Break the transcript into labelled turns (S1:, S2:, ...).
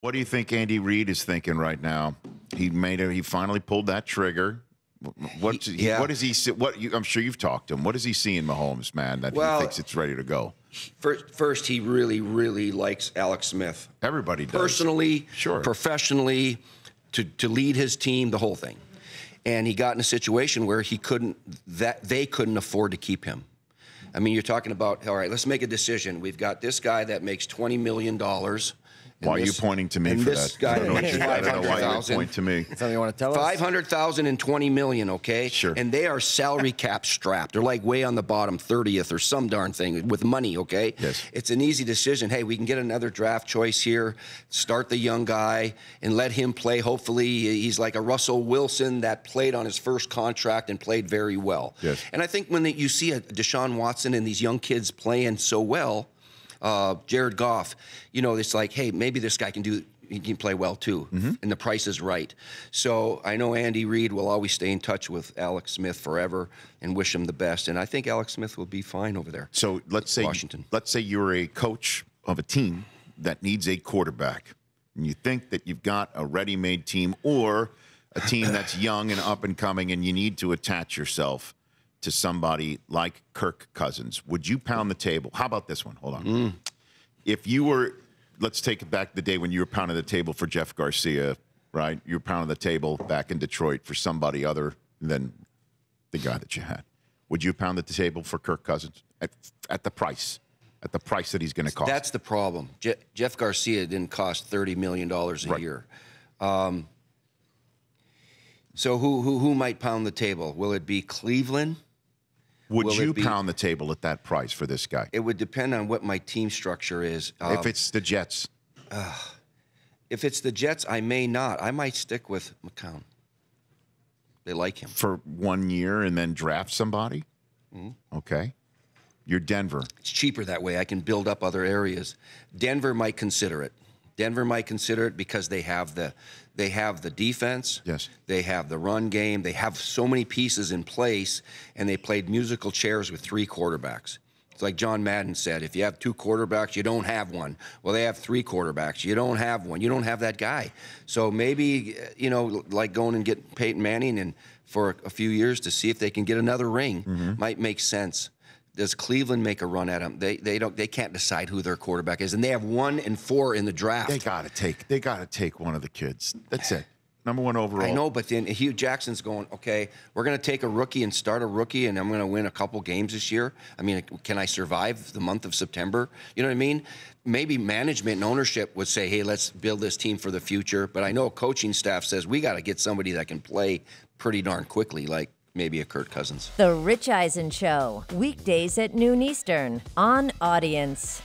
S1: What do you think Andy Reid is thinking right now? He finally pulled that trigger. What does he see? I'm sure you've talked to him. What does he see in Mahomes, man, that he thinks it's ready to go?
S2: First, he really, really likes Alex Smith.
S1: Everybody does.
S2: Personally,
S1: sure.
S2: Professionally, to lead his team, the whole thing. And he got in a situation where they couldn't afford to keep him. I mean, you're talking about, all right, let's make a decision. We've got this guy that makes $20 million.
S1: Why are you pointing to me for that?
S2: Guy
S1: I don't know why you point to me.
S3: Something you want to tell us?
S2: $500,000 and $20 million, okay?
S1: Sure.
S2: And they are salary cap strapped. They're like way on the bottom 30th or some darn thing with money, okay?
S1: Yes.
S2: It's an easy decision. Hey, we can get another draft choice here, start the young guy, and let him play. Hopefully, he's like a Russell Wilson that played on his first contract and played very well.
S1: Yes.
S2: And I think when you see a Deshaun Watson and these young kids playing so well, Jared Goff, it's like, hey, maybe this guy he can play well too, and the price is right. So I know Andy Reid will always stay in touch with Alex Smith forever and wish him the best, and I think Alex Smith will be fine over there.
S1: So let's say you're a coach of a team that needs a quarterback, and you think that you've got a ready-made team or a team that's young and up and coming, and you need to attach yourself to somebody like Kirk Cousins. Would you pound the table? How about this one? Hold on. If you were, let's take it back the day when you were pounding the table for Jeff Garcia, right? You were pounding the table back in Detroit for somebody other than the guy that you had. Would you pound the table for Kirk Cousins at the price that he's going to cost?
S2: That's the problem. Jeff Garcia didn't cost $30 million a year. So who might pound the table? Will it be Cleveland?
S1: Would you pound the table at that price for this guy?
S2: It would depend on what my team structure is.
S1: If it's the Jets.
S2: If it's the Jets, I may not. I might stick with McCown. They like him.
S1: For 1 year and then draft somebody? Okay. You're Denver.
S2: It's cheaper that way. I can build up other areas. Denver might consider it. Denver might consider it because they have the defense.
S1: Yes.
S2: They have the run game. They have so many pieces in place, and they played musical chairs with 3 quarterbacks. It's like John Madden said, if you have 2 quarterbacks, you don't have one. Well, they have 3 quarterbacks. You don't have one. You don't have that guy. So maybe, like going and get Peyton Manning and for a few years to see if they can get another ring might make sense. Does Cleveland make a run at them? They can't decide who their quarterback is, and they have 1 and 4 in the draft.
S1: They gotta take one of the kids. That's it. Number 1 overall.
S2: I know, but then Hugh Jackson's going, okay, we're going to take a rookie and start a rookie, and I'm going to win a couple games this year. I mean, can I survive the month of September? You know what I mean? Maybe management and ownership would say, hey, let's build this team for the future. But I know a coaching staff says we got to get somebody that can play pretty darn quickly, like maybe a Kirk Cousins.
S4: The Rich Eisen Show, weekdays at noon Eastern on Audience.